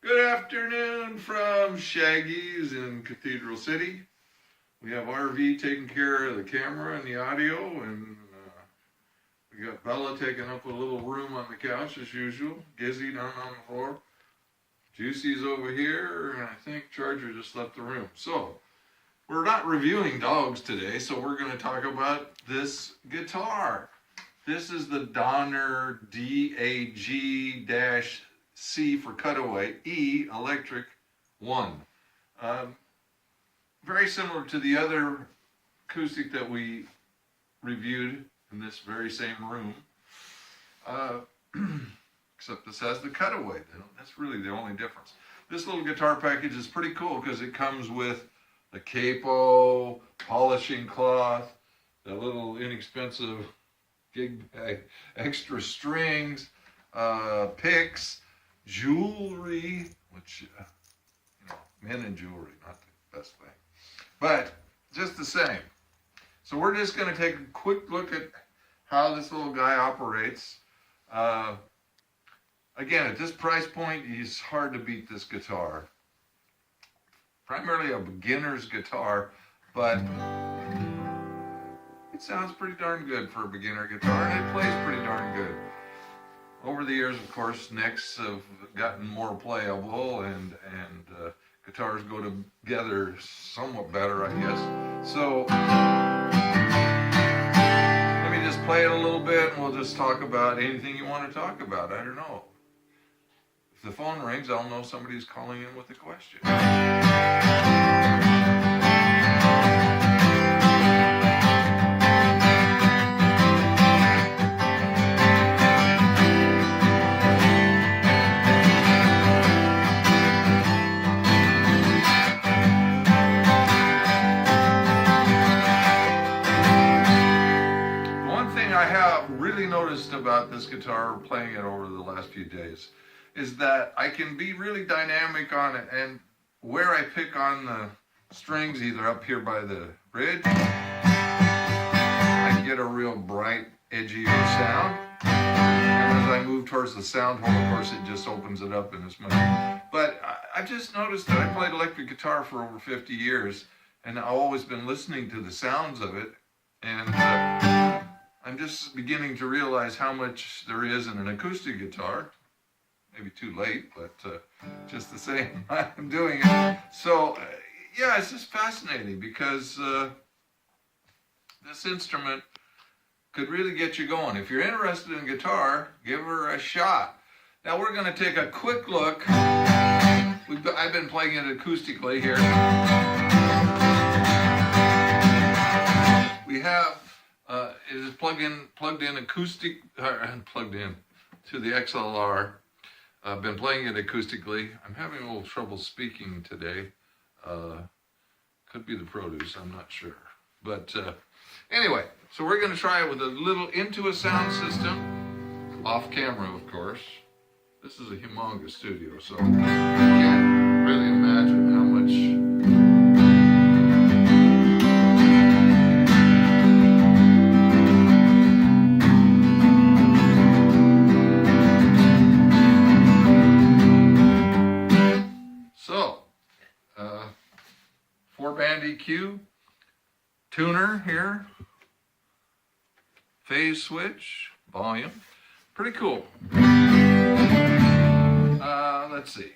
Good afternoon from Shaggy's in Cathedral City. We have RV taking care of the camera and the audio, and we got Bella taking up a little room on the couch as usual. Gizzy down on the floor. Juicy's over here, and I think Charger just left the room. So, we're not reviewing dogs today, so we're going to talk about this guitar. This is the Donner DAG-CE for cutaway, E electric 1. Very similar to the other acoustic that we reviewed in this very same room, except this has the cutaway. That's really the only difference. This little guitar package is pretty cool because it comes with a capo, polishing cloth, a little inexpensive gig bag, extra strings, picks, jewelry, which, men and jewelry, not the best thing, but just the same. So we're just going to take a quick look at how this little guy operates. Again, at this price point, it's hard to beat this guitar. Primarily a beginner's guitar, but it sounds pretty darn good for a beginner guitar, and it plays pretty darn good. Over the years, of course, necks have gotten more playable, and guitars go together somewhat better, I guess. So let me just play it a little bit, and we'll just talk about anything you want to talk about. I don't know. If the phone rings, I'll know somebody's calling in with a question. I have really noticed about this guitar, playing it over the last few days, is that I can be really dynamic on it, and where I pick on the strings, either up here by the bridge, I get a real bright, edgier sound, and as I move towards the sound hole, of course, it just opens it up and it's much. But I've just noticed that I played electric guitar for over 50 years, and I've always been listening to the sounds of it, and I'm just beginning to realize how much there is in an acoustic guitar. Maybe too late, but just the same, I'm doing it. So, yeah, it's just fascinating because this instrument could really get you going. If you're interested in guitar, give her a shot. Now we're going to take a quick look. I've been playing it acoustically here. We have it is plugged in acoustic, plugged in to the XLR. I've been playing it acoustically. I'm having a little trouble speaking today. Could be the produce, I'm not sure. But anyway, so we're going to try it with a little into a sound system, off camera, of course. This is a humongous studio, so I can't really imagine how much. Four-band EQ, tuner here, phase switch, volume, pretty cool. Let's see.